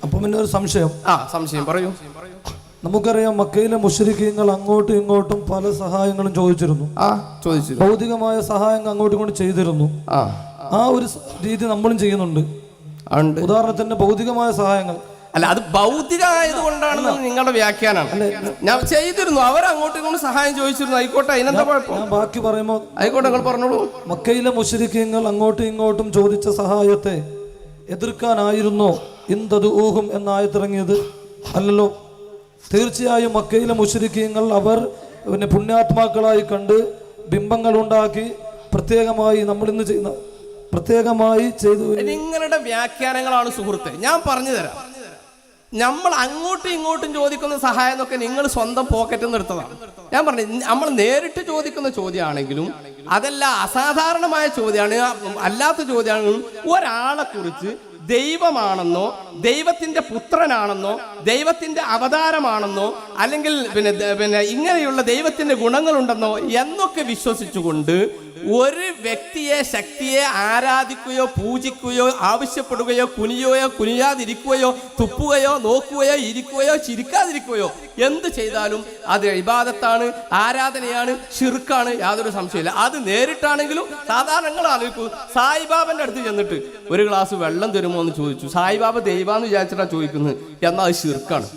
അപ്പൊ പിന്നെ ഒരു സംശയം. സംശയം പറയൂ. നമുക്കറിയാം, മക്കയിലെ മുശ്രിക്കീങ്ങൾ അങ്ങോട്ടും ഇങ്ങോട്ടും പല സഹായങ്ങളും ചോദിച്ചിരുന്നു. ഭൗതികമായ സഹായങ്ങൾ അങ്ങോട്ടും ഇങ്ങോട്ടും ചെയ്തിരുന്നു. ആ ഒരു രീതി നമ്മളും ചെയ്യുന്നുണ്ട്. ഉദാഹരണത്തിന് ഭൗതികമായ സഹായങ്ങൾ അല്ല, അത് ഭൗതികമായത് കൊണ്ടാണെന്ന് നിങ്ങളുടെ വ്യാഖ്യാനമാണ്. ഞാൻ ചെയ്തിരുന്നു, അവരങ്ങോട്ടും ഇങ്ങോട്ടും സഹായം ചോദിച്ചിരുന്നു. ആയിക്കോട്ടെ, അതിനെന്താ കുഴപ്പം? ബാക്കി പറയുമ്പോ ആയിക്കോട്ടെ, നിങ്ങൾ പറഞ്ഞോളൂ. മക്കയിലെ മുശ്രിക്കീങ്ങൾ അങ്ങോട്ടും ഇങ്ങോട്ടും ചോദിച്ച സഹായത്തെ എതിർക്കാനായിരുന്നോ ഇന്തദൂഹും എന്ന ആയത്തിറങ്ങിയത്? അല്ലല്ലോ. തീർച്ചയായും മക്കയിലെ മുശ്രിക്കീങ്ങൾ അവർ പിന്നെ പുണ്യാത്മാക്കളായി കണ്ട് ബിംബങ്ങൾ ഉണ്ടാക്കി പ്രത്യേകമായി നമ്മളിന്ന് ചെയ്യുന്ന പ്രത്യേകമായി ചെയ്തു. നിങ്ങളുടെ വ്യാഖ്യാനങ്ങളാണ് സുഹൃത്തെ. ഞാൻ പറഞ്ഞു തരാം. നമ്മൾ അങ്ങോട്ടും ഇങ്ങോട്ടും ചോദിക്കുന്ന സഹായം എന്നൊക്കെ നിങ്ങൾ സ്വന്തം പോക്കറ്റിൽ നിന്ന് എടുത്തതാണ്. ഞാൻ പറഞ്ഞു, നമ്മൾ നേരിട്ട് ചോദിക്കുന്ന ചോദ്യമാണെങ്കിലും അതല്ല അസാധാരണമായ ചോദ്യമാണ്, അല്ലാത്ത ചോദ്യമാണെങ്കിലും ഒരാളെ കുറിച്ച് ദൈവമാണെന്നോ ദൈവത്തിന്റെ പുത്രനാണെന്നോ ദൈവത്തിന്റെ അവതാരമാണെന്നോ അല്ലെങ്കിൽ പിന്നെ ഇങ്ങനെയുള്ള ദൈവത്തിന്റെ ഗുണങ്ങളുണ്ടെന്നോ എന്നൊക്കെ വിശ്വസിച്ചുകൊണ്ട് ഒരു വ്യക്തിയെ ശക്തിയെ ആരാധിക്കുകയോ പൂജിക്കുകയോ ആവശ്യപ്പെടുകയോ കുനിയുകയോ കുനിയാതിരിക്കുകയോ തുപ്പുകയോ നോക്കുകയോ ഇരിക്കുകയോ ചിരിക്കാതിരിക്കുകയോ എന്ത് ചെയ്താലും അത് ഇബാദത്താണ്, ആരാധനയാണ്, ശിർക്കാണ്, യാതൊരു സംശയമില്ല. അത് നേരിട്ടാണെങ്കിലും സാധാരണ നിങ്ങൾ ആലോചിക്കൂ, സായിബാബന്റെ അടുത്ത് ചെന്നിട്ട് ഒരു ഗ്ലാസ് വെള്ളം തരുമോ എന്ന് ചോദിച്ചു. സായിബാബ ദൈവാന്ന് വിചാരിച്ചിട്ടാണ് ചോദിക്കുന്നത്, എന്നാൽ അത് ശിർക്കാണ്.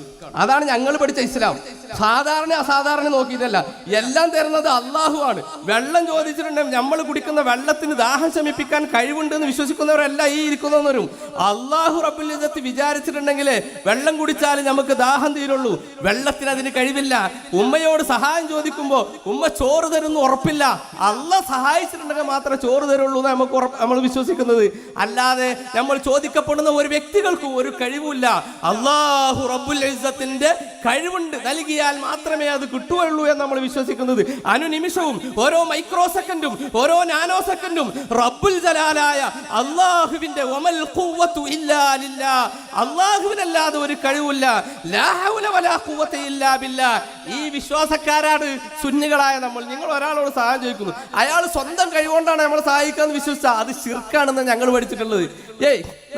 അതാണ് ഞങ്ങൾ പഠിച്ച ഇസ്ലാം. സാധാരണ അസാധാരണ നോക്കിയിട്ടല്ല, എല്ലാം തരുന്നത് അള്ളാഹുവാണ്. വെള്ളം ചോദിച്ചിട്ടുണ്ടെങ്കിൽ നമ്മൾ കുടിക്കുന്ന വെള്ളത്തിന് ദാഹം ശമിപ്പിക്കാൻ കഴിവുണ്ടെന്ന് വിശ്വസിക്കുന്നവരല്ല ഈ ഇരിക്കുന്നവരും. അള്ളാഹു റബ്ബുൽ ഇസ്സത്ത് വിചാരിച്ചിട്ടുണ്ടെങ്കിൽ വെള്ളം കുടിച്ചാൽ നമുക്ക് ദാഹം തീരുള്ളൂ. വെള്ളത്തിന് അതിന് കഴിവില്ല. ഉമ്മയോട് സഹായം ചോദിക്കുമ്പോൾ ഉമ്മ ചോറ് തരുന്നു ഉറപ്പില്ല. അള്ളാഹ് സഹായിച്ചിട്ടുണ്ടെങ്കിൽ മാത്രമേ ചോറ് തരുള്ളൂ എന്ന് നമ്മൾ വിശ്വസിക്കുന്നത്. അല്ലാതെ നമ്മൾ ചോദിക്കപ്പെടുന്ന ഒരു വ്യക്തികൾക്കും ഒരു കഴിവില്ല. അള്ളാഹു റബ്ബുൽ ഇസ്സത്തിന്റെ കഴിവുണ്ട്, നൽകിയാൽ മാത്രമേ അത് കിട്ടുകയുള്ളൂ എന്ന് നമ്മൾ വിശ്വസിക്കുന്നത്. അനുനിമിഷവും ഓരോ മൈക്രോ സെക്കൻഡും ഓരോ നാനോ സെക്കൻഡും റബ്ബുൽ ജലാലായ അല്ലാഹുവിന്റെ വമൽ ഖുവ്വതു ഇല്ലാ ലില്ലാഹ്, അല്ലാഹുവിനല്ലാതെ ഒരു കഴിവില്ല. ലാ ഹൗല വലാ ഖുവത ഇല്ലാ ബില്ലാഹ്. ഈ വിശ്വാസക്കാരാണ് സുന്നികളായ നമ്മൾ. നിങ്ങൾ ഒരാളോട് സഹായം ചോദിക്കുന്നു, അയാൾ സ്വന്തം കഴിവുകൊണ്ടാണ് നമ്മൾ സഹായിക്കാന്ന് വിശ്വസിച്ചാൽ അത് ശിർക്കാണെന്ന് ഞങ്ങൾ പഠിച്ചിട്ടുള്ളത്.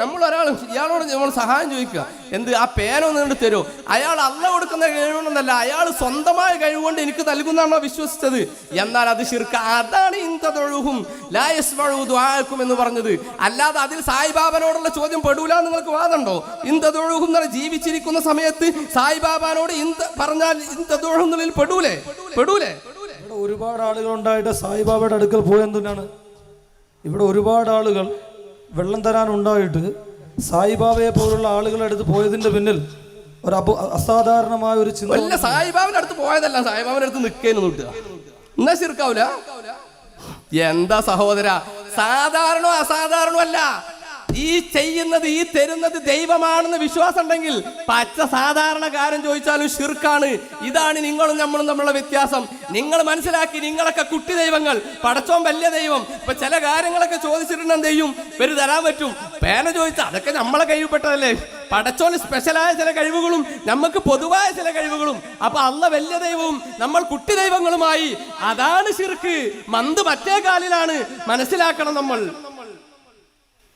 നമ്മൾ ഒരാൾ ഇയാളോട് നമ്മൾ സഹായം ചോദിക്കുക, എന്ത് ആ പേനൊന്നും കൊണ്ട് തരുമോ? അയാൾ അല്ല കൊടുക്കുന്ന കഴിവുകൊണ്ടല്ല, അയാൾ സ്വന്തമായ കഴിവുകൊണ്ട് എനിക്ക് നൽകുന്നതാണോ വിശ്വസിച്ചത്? എന്നാൽ അത് ശിർക്ക്. അതാണ് ഇന്തദഉഹും ലാ യസ്മഉ ദുആഅക്കും എന്ന് പറഞ്ഞത്. അല്ലാതെ അതിൽ സായിബാബനോടുള്ള ചോദ്യം പെടൂല നിങ്ങൾക്ക് വാദമുണ്ടോ? ഇന്തദഉഹും എന്ന് ജീവിച്ചിരിക്കുന്ന സമയത്ത് സായിബാബാനോട് പറഞ്ഞാൽ ഇന്തദഉഹും പെടൂലേ? പെടൂലേ? ഇവിടെ ഒരുപാട് ആളുകൾ ഉണ്ടായിട്ട് സായിബാബയുടെ അടുക്കൽ പോയെന്തിനാണ്? ഇവിടെ ഒരുപാട് ആളുകൾ വെള്ളം തരാനുണ്ടായിട്ട് സായിബാബയെ പോലുള്ള ആളുകളുടെ അടുത്ത് പോയതിന്റെ പിന്നിൽ ഒരു അസാധാരണമായ ഒരു ചിന്ത. സായിബാബിന്റെ അടുത്ത് പോയതല്ല, സായിബാബിന്റെ അടുത്ത് നിൽക്കേന്ന് നോക്കുക, എന്നാ ശിർക്കാവൂല. എന്താ സഹോദര, സാധാരണോ അസാധാരണോ അല്ല. ഈ ചെയ്യുന്നത് ഈ തരുന്നത് ദൈവമാണെന്ന് വിശ്വാസം ഉണ്ടെങ്കിൽ പച്ച സാധാരണക്കാരൻ ചോദിച്ചാലും ശിർക്കാണ്. ഇതാണ് നിങ്ങളും നമ്മളും തമ്മിലുള്ള വ്യത്യാസം. നിങ്ങൾ മനസ്സിലാക്കി. നിങ്ങളൊക്കെ കുട്ടി ദൈവങ്ങൾ, പടച്ചോൻ വലിയ ദൈവം. ഇപ്പൊ ചില കാര്യങ്ങളൊക്കെ ചോദിച്ചിട്ടുണ്ടെങ്കിൽ എന്ത് ചെയ്യും? ഇവര് തരാൻ പറ്റും. പേന ചോദിച്ചാൽ അതൊക്കെ നമ്മളെ കഴിവപ്പെട്ടതല്ലേ. പടച്ചോന് സ്പെഷ്യലായ ചില കഴിവുകളും നമുക്ക് പൊതുവായ ചില കഴിവുകളും. അപ്പൊ അള്ളാഹ് വലിയ ദൈവവും നമ്മൾ കുട്ടി ദൈവങ്ങളുമായി. അതാണ് ശിർക്ക്. മന്ത് മറ്റേ കാലിലാണ്. മനസ്സിലാക്കണം നമ്മൾ.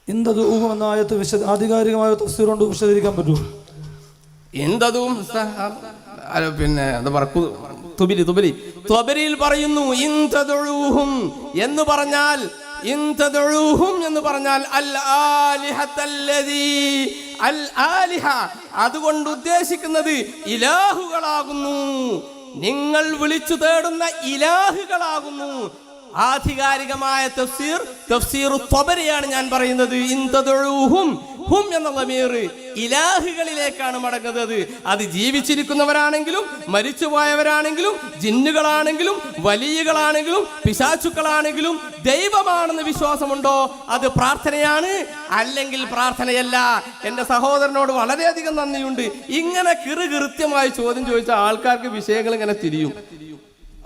ഇന്തദൂഹും എന്ന ആയത്ത് ആധികാരികമായ തഫ്സീർ കൊണ്ട് വിശദീകരിക്കാൻ പറ്റുമോ? ഇന്തദൂം പിന്നെ തുബരിയിൽ പറയുന്നു ഇന്തദഊഹും എന്ന് പറഞ്ഞാൽ ഇന്തദഊഹും എന്ന് പറഞ്ഞാൽ അൽ ആലിഹത്തല്ലദീ അൽ ആലിഹ, അതുകൊണ്ട് ഉദ്ദേശിക്കുന്നത് ഇലാഹുകളാകുന്നു. നിങ്ങൾ വിളിച്ചു തേടുന്ന ഇലാഹുകളാകുന്നു. ആധികാരികമായ തഫ്സീർ ത്വബരിയാണ് ഞാൻ പറയുന്നത്. ഇന്തദഊഹും ഹും എന്ന ളമീർ ഇലാഹുകളിലേക്കാണ് മടങ്ങുന്നത്. അത് ജീവിച്ചിരിക്കുന്നവരാണെങ്കിലും മരിച്ചുപോയവരാണെങ്കിലും ജിന്നുകളാണെങ്കിലും വലിയകളാണെങ്കിലും പിശാചുക്കളാണെങ്കിലും ദൈവമാണെന്ന് വിശ്വാസമുണ്ടോ അത് പ്രാർത്ഥനയാണ്, അല്ലെങ്കിൽ പ്രാർത്ഥനയല്ല. എൻ്റെ സഹോദരനോട് വളരെയധികം നന്ദിയുണ്ട്. ഇങ്ങനെ കൃത്യമായി ചോദ്യം ചോദിച്ച ആൾക്കാർക്ക് വിഷയങ്ങൾ ഇങ്ങനെ തിരിയും.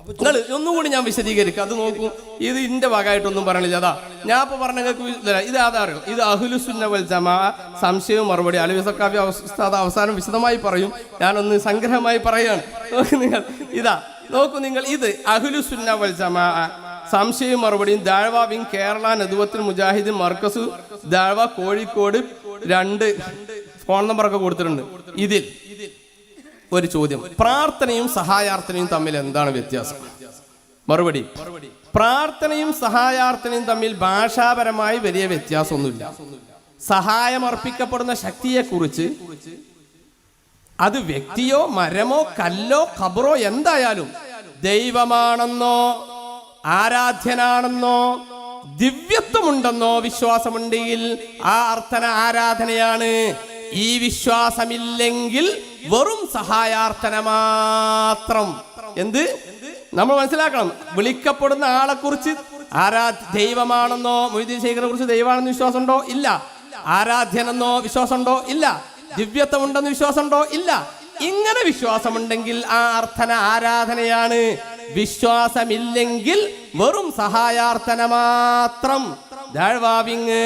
നിങ്ങൾ ഒന്നുകൂടി ഞാൻ വിശദീകരിക്കാം. അത് നോക്കൂ, ഇത് ഇന്റെ ഭാഗമായിട്ടൊന്നും പറയണില്ല. അതാ ഞാൻ ഇപ്പൊ പറഞ്ഞ ഇത് ആധാരം. ഇത് അഹ്ലുസുന്ന വൽ ജമാഅ സംശയവും മറുപടി. അലവി സഖാഫി ഉസ്താദ് അവസാനം വിശദമായി പറയും. ഞാനൊന്ന് സംഗ്രഹമായി പറയാണ്. നോക്കൂ നിങ്ങൾ, ഇതാ നോക്കൂ നിങ്ങൾ, ഇത് അഹ്ലുസുന്ന വൽ ജമാഅ സംശയവും മറുപടിയും ദഅവ വിങ് കേരള നദുവത്തുൽ മുജാഹിദീൻ മർക്കസ് ദഅവ കോഴിക്കോട് 2 ഫോൺ നമ്പറൊക്കെ കൊടുത്തിട്ടുണ്ട്. ഇതിൽ ഒരു ചോദ്യം, പ്രാർത്ഥനയും സഹായാർത്ഥനയും തമ്മിൽ എന്താണ് വ്യത്യാസം? മറുപടി, പ്രാർത്ഥനയും സഹായാർത്ഥനയും തമ്മിൽ ഭാഷാപരമായി വലിയ വ്യത്യാസമൊന്നുമില്ല. സഹായം അർപ്പിക്കപ്പെടുന്ന ശക്തിയെക്കുറിച്ച് അത് വ്യക്തിയോ മരമോ കല്ലോ ഖബറോ എന്തായാലും ദൈവമാണെന്നോ ആരാധ്യനാണെന്നോ ദിവ്യത്വമുണ്ടെന്നോ വിശ്വാസമുണ്ടെങ്കിൽ ആ അർത്ഥന ആരാധനയാണ്. ഈ വിശ്വാസമില്ലെങ്കിൽ വെറും സഹായാർത്ഥന മാത്രം. എന്ത് നമ്മൾ മനസ്സിലാക്കണം, വിളിക്കപ്പെടുന്ന ആളെ കുറിച്ച് ദൈവമാണെന്നോ മൊയ്തീൻ ശേഖറിനെ കുറിച്ച് ദൈവമാണെന്ന് വിശ്വാസമുണ്ടോ? ഇല്ല. ആരാധ്യനെന്നോ വിശ്വാസമുണ്ടോ? ഇല്ല. ദിവ്യത്വമുണ്ടെന്ന് വിശ്വാസമുണ്ടോ? ഇല്ല. ഇങ്ങനെ വിശ്വാസമുണ്ടെങ്കിൽ ആ അർത്ഥന ആരാധനയാണ്. വിശ്വാസമില്ലെങ്കിൽ വെറും സഹായാർത്ഥന മാത്രം. ദാഴ്വാവിങ്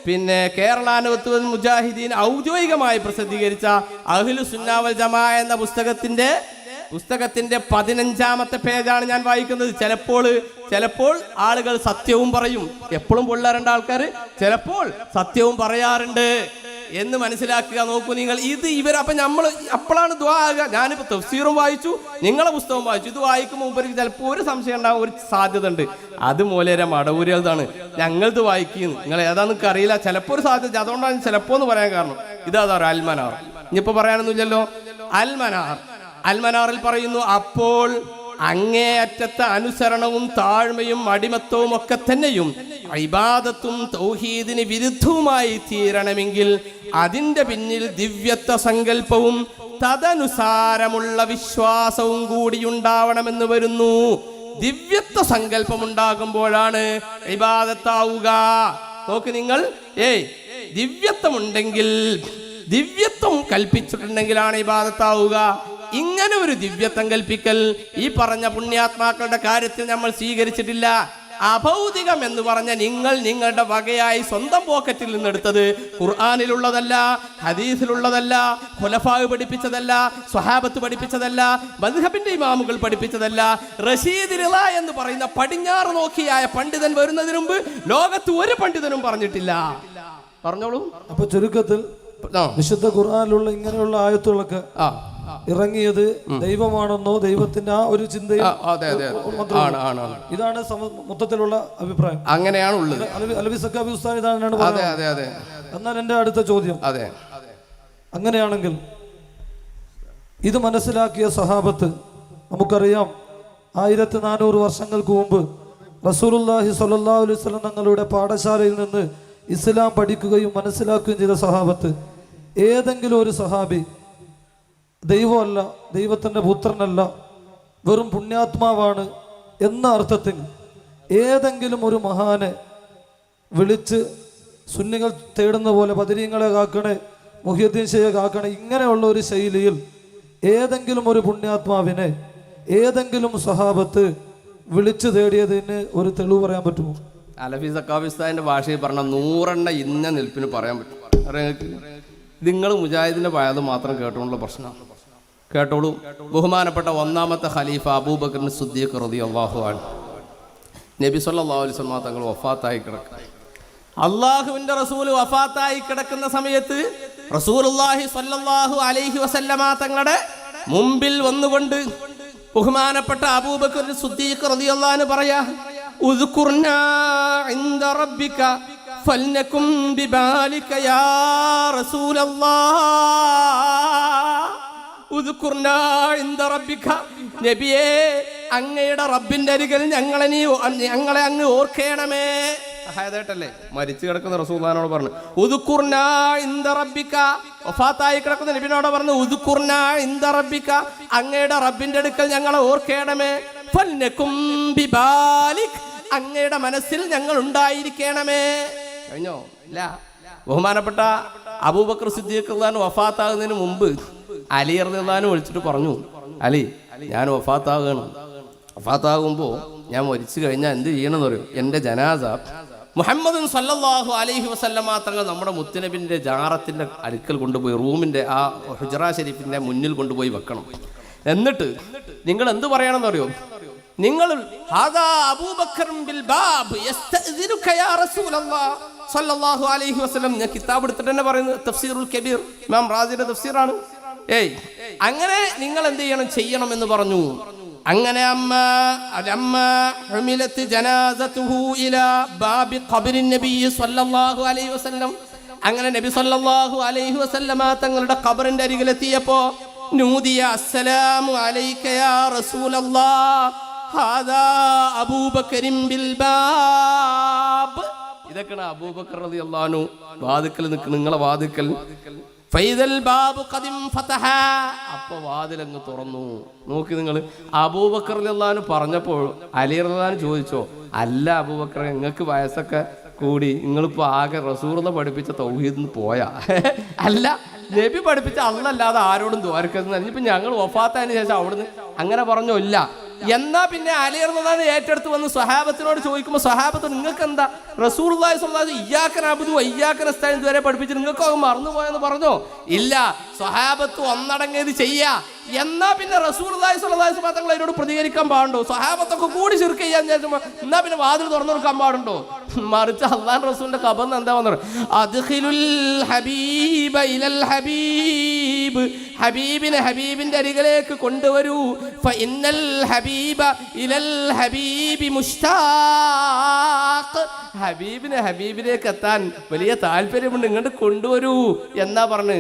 പിന്നെ കേരള നവത്തുൽ മുജാഹിദീൻ ഔദ്യോഗികമായി പ്രസിദ്ധീകരിച്ച അഹ്ലു സുന്ന വൽ ജമാഅ എന്ന പുസ്തകത്തിന്റെ 15ാമത്തെ പേജാണ് ഞാൻ വായിക്കുന്നത്. ചിലപ്പോൾ ആളുകൾ സത്യവും പറയും, എപ്പോഴും പൊള്ളാറുണ്ട് ആൾക്കാർ, ചിലപ്പോൾ സത്യവും പറയാറുണ്ട് എന്ന് മനസ്സിലാക്കുക. നോക്കൂ നിങ്ങൾ, അപ്പൊ നമ്മൾ അപ്പോഴാണ് ദുആ ആകുക. ഞാനിപ്പോ തഫ്സീറും വായിച്ചു, നിങ്ങളെ പുസ്തകം വായിച്ചു. ഇത് വായിക്കുമ്പോൾ ഉപരി ചിലപ്പോൾ ഒരു സംശയം ഉണ്ടാകാൻ ഒരു സാധ്യത ഉണ്ട്. അത് മൂലേര മടവൂരിയതാണ്, ഞങ്ങളത് വായിക്കുന്നു, നിങ്ങൾ ഏതാണെന്നൊക്കെ അറിയില്ല, ചിലപ്പോൾ ഒരു സാധ്യത. അതുകൊണ്ടാണ് ചിലപ്പോ എന്ന് പറയാൻ കാരണം. ഇതാ അൽമനാർ. ഇനിയിപ്പോ പറയാനൊന്നുമില്ലല്ലോ. അൽമനാറിൽ പറയുന്നു, അപ്പോൾ അങ്ങേയറ്റത്തെ അനുസരണവും താഴ്മയും അടിമത്വവും ഒക്കെ തന്നെയും ഇബാദത്തും തൗഹീദിന് വിരുദ്ധവുമായി തീരണമെങ്കിൽ അതിന്റെ പിന്നിൽ ദിവ്യത്വ സങ്കല്പവും തദനുസാരമുള്ള വിശ്വാസവും കൂടി ഉണ്ടാവണമെന്ന് വരുന്നു. ദിവ്യത്വ സങ്കല്പം ഉണ്ടാകുമ്പോഴാണ് ഇബാദത്താവുക. നോക്ക് നിങ്ങൾ, ദിവ്യത്വമുണ്ടെങ്കിൽ, ദിവ്യത്വം കൽപ്പിച്ചിട്ടുണ്ടെങ്കിലാണ് ഇബാദത്താവുക. ഇങ്ങനെ ഒരു ദിവ്യത്വം കൽപ്പിക്കൽ ഈ പറഞ്ഞ പുണ്യാത്മാക്കളുടെ കാര്യത്തിൽ നമ്മൾ സ്വീകരിച്ചിട്ടില്ല. അഭൗതികം എന്ന് പറഞ്ഞ നിങ്ങളുടെ വകയായി സ്വന്തം പോക്കറ്റിൽ നിന്നെടുത്തത് ഖുർആനിലുള്ളതല്ല, ഹദീസിലുള്ളതല്ല, ഖുലഫാവ് പഠിപ്പിച്ചതല്ല, സ്വഹാബത്ത് പഠിപ്പിച്ചതല്ല, മദ്ഹബിന്റെ ഇമാമുകൾ പഠിപ്പിച്ചതല്ല. റഷീദ് റിള എന്ന് പറയുന്ന പടിഞ്ഞാറ് നോക്കിയായ പണ്ഡിതൻ വരുന്നതിന് മുമ്പ് ലോകത്ത് ഒരു പണ്ഡിതനും പറഞ്ഞിട്ടില്ല. പറഞ്ഞോളൂ. അപ്പൊ ചുരുക്കത്തിൽ വിശുദ്ധ ഖുർആനിലുള്ള ഇങ്ങനെയുള്ള ആയത്തുകളൊക്കെ ഇറങ്ങിയത് ദൈവമാണെന്നോ ദൈവത്തിന്റെ ആ ഒരു ചിന്തയും ഇതാണ് മൊത്തത്തിലുള്ള അഭിപ്രായം. അങ്ങനെയാണ് ഉള്ളത്. അലവി സക്കാഫി ഉസ്താദ് ഇതാണ് പറയുന്നത്. എന്നാൽ എന്റെ അടുത്ത ചോദ്യം, അങ്ങനെയാണെങ്കിൽ ഇത് മനസ്സിലാക്കിയ സഹാബത്ത്, നമുക്കറിയാം 1400 വർഷങ്ങൾക്ക് മുമ്പ് റസൂലുള്ളാഹി സ്വല്ലല്ലാഹു അലൈഹി വസല്ലം തങ്ങളുടെ പാഠശാലയിൽ നിന്ന് ഇസ്ലാം പഠിക്കുകയും മനസ്സിലാക്കുകയും ചെയ്ത സഹാബത്ത്, ഏതെങ്കിലും ഒരു സഹാബി ദൈവമല്ല, ദൈവത്തിൻ്റെ പുത്രനല്ല, വെറും പുണ്യാത്മാവാണ് എന്ന അർത്ഥത്തിൽ ഏതെങ്കിലും ഒരു മഹാനെ വിളിച്ച് സുന്നികൾ തേടുന്ന പോലെ ബദരീങ്ങളെ കാക്കണേ, മുഹിയുദ്ദീൻ ഷെയ്ഖ് കാക്കണേ, ഇങ്ങനെയുള്ള ഒരു ശൈലിയിൽ ഏതെങ്കിലും ഒരു പുണ്യാത്മാവിനെ ഏതെങ്കിലും സഹാബത്ത് വിളിച്ചു തേടിയതിന് ഒരു തെളിവ് പറയാൻ പറ്റുമോ? അലഫി സക്കാഫിസ്ഥാന്റെ ഭാഷയിൽ പറഞ്ഞ 100 ഇന്ന നിൽപ്പിന് പറയാൻ പറ്റും. നിങ്ങൾ മുജാഹിദിന്റെ പഴയത് മാത്രം കേട്ടുകൊണ്ടുള്ള പ്രശ്നമാണ്. കേട്ടോളൂ. ബഹുമാനപ്പെട്ട 1ാമത്തെ ഖലീഫ അബൂബക്കർ സിദ്ദീഖ് റളിയല്ലാഹു അൻഹു, നബി സല്ലല്ലാഹു അലൈഹി വസല്ലം തങ്ങൾ വഫാത്തായി കിടക്കുക. അള്ളാഹുവിന്റെ റസൂൽ വഫാത്തായി കിടക്കുന്ന സമയത്ത് റസൂലുള്ളാഹി സ്വല്ലല്ലാഹു അലൈഹി വസല്ലമ തങ്ങളുടെ മുമ്പിൽ വന്നുകൊണ്ട് ബഹുമാനപ്പെട്ട അബൂബക്കർ സിദ്ദീഖ് റളിയല്ലാഹു അൻഹു പറയാ, ഉദ്കുർനാ ഇൻദ റബ്ബിക ഫൽനകും ബിബാലിക യാ റസൂലല്ലാഹ്. ഉദ്കുർനാ ഇൻദ റബ്ബിക, നബിയേ അങ്ങയുടെ റബ്ബിന്റെ അരികിൽ ഞങ്ങളെ അങ്ങ് ഓർക്കേണമേ. സഹായതായിട്ടല്ലേ മരിച്ചു കിടക്കുന്ന റസൂലുള്ളാഹിനോട് പറഞ്ഞു ഉദ്കുർനാ ഇൻദ റബ്ബിക. വഫാത്തായി കിടക്കുന്ന നബിയോട് പറഞ്ഞു ഉദ്കുർനാ ഇൻദ റബ്ബിക, അങ്ങയുടെ റബ്ബിന്റെ അടുക്കൽ ഞങ്ങളെ ഓർക്കേണമേ. ഫൽനകും ബിബാലിക്, അങ്ങയുടെ മനസ്സിൽ ഞങ്ങൾ ഉണ്ടായിരിക്കണമേ. കഴിഞ്ഞോ? ഇല്ല. ബഹുമാനപ്പെട്ട അബൂബക്കർ സിദ്ദീഖ് റളിയല്ലാഹു വഫാത്താകുന്നതിന് മുമ്പ് അലി റളിയല്ലാഹു വിളിച്ചിട്ട് പറഞ്ഞു, അലി, ഞാൻ വഫാത്താകുമ്പോൾ ഞാൻ മരിച്ചു കഴിഞ്ഞാൽ എന്ത് ചെയ്യണമെന്ന് പറയും? എൻ്റെ ജനാസ മുഹമ്മദ് സല്ലല്ലാഹു അലൈഹി വസല്ലമ തങ്ങൾ നമ്മുടെ മുത്തുനബിന്റെ ജാറത്തിന്റെ അടുക്കൽ കൊണ്ടുപോയി റൂമിന്റെ ആ ഹുജറ ഷരീഫിന്റെ മുന്നിൽ കൊണ്ടുപോയി വെക്കണം. എന്നിട്ട് നിങ്ങൾ എന്ത് പറയണമെന്ന് അറിയോ? നിങ്ങൾ സല്ലല്ലാഹു അലൈഹി വസല്ലം, ഞാൻ കിതാബ് എടുത്തിട്ട് തന്നെ പറയുന്നത്, തഫ്സീറുൽ കബീർ, ഇമാം റാസിയുടെ തഫ്സീറാണ്. അങ്ങനെ നിങ്ങൾ എന്ത് ചെയ്യണം എന്ന് പറഞ്ഞു. അങ്ങനെ അങ്ങനെ നബി സല്ലല്ലാഹു അലൈഹി വസല്ലമ തങ്ങളുടെ ഖബറിന്റെ അരികിലെത്തിയപ്പോ നൂദിയ അസ്സലാമു അലൈക യാ റസൂലല്ലാഹ് ഹാദാ അബൂബക്കറിൻ ബിൽ ബാബ്. ഇതൊക്കെയാണ് അബൂബക്കർ റളിയല്ലാഹു അൻഹു വാതിക്കൽ നിൽക്കുന്ന, നിങ്ങളെ വാതിക്കൽ. ഫൈദൽ ബാബു ഖദിം ഫതഹ, അപ്പൊ വാതിലങ്ങ് തുറന്നു. നോക്കി നിങ്ങൾ, അബൂബക്കർ റളിയല്ലാഹു അൻഹു പറഞ്ഞപ്പോൾ അലി റളിയല്ലാഹു അൻഹു ചോദിച്ചോ, അല്ല അബൂബക്കർ, നിങ്ങൾക്ക് വയസ്സൊക്കെ കൂടി, നിങ്ങളിപ്പോ ആകെ റസൂലുള്ളാഹി പഠിപ്പിച്ച തൗഹീദിൽ നിന്ന് പോയാ? അല്ല, നബി പഠിപ്പിച്ച അല്ലാതെ ആരോടും ദ്വാരക്കരുത്. ഇപ്പൊ ഞങ്ങൾ വഫാത്തതിന് ശേഷം അവിടുന്ന് അങ്ങനെ പറഞ്ഞോ? ഇല്ല. എന്നാ പിന്നെ അലി റളിയല്ലാഹു അൻഹു ഏറ്റെടുത്ത് വന്ന് സ്വഹാബത്തിനോട് ചോദിക്കുമ്പോൾ സ്വഹാബത്ത്, നിങ്ങൾക്ക് എന്താ റസൂലുള്ളാഹി സ്വല്ലല്ലാഹു അലൈഹി വസല്ലം ഇയ്യാക നഅ്ബുദു വ ഇയ്യാക നസ്തഈൻ ഇതുവരെ പഠിപ്പിച്ചു, നിങ്ങൾക്ക് അത് മറന്നുപോയെന്ന് പറഞ്ഞോ? ഇല്ല. സ്വഹാബത്ത് ഒന്നടങ്ങിയത് ചെയ്യാ. എന്നാ പിന്നെ റസൂലുള്ളാഹി സ്വല്ലല്ലാഹു അലൈഹി വസല്ലം തങ്ങൾ അതിനോട് പ്രതികരിക്കാൻ പാടുണ്ടോ? സ്വഹാബത്തൊക്കെ കൂടി ശിർക്ക് ചെയ്യാൻ വിചാരിച്ചപ്പോൾ എന്നാ പിന്നെ വാതിൽ തുറന്നു കൊടുക്കാൻ പാടുണ്ടോ? മറിച്ച് അല്ലാഹു റസൂലിന്റെ ഖബറിന് എന്താ വന്നത്? അദ്ഖിലുൽ ഹബീബ ഇലൽ ഹബീബ്, ഹബീബിനെ ഹബീബിന്റെ അരികിലേക്ക് കൊണ്ടുവരൂ. ഫഇന്നൽ ഹബീബ ഇലൽ ഹബീബി മുഷ്താഖ്, ഹബീബിനെ ഹബീബിലേക്ക് എത്താൻ വലിയ താല്പര്യമുണ്ട്, ഇങ്ങോട്ട് കൊണ്ടുവരൂ എന്നാ പറഞ്ഞു.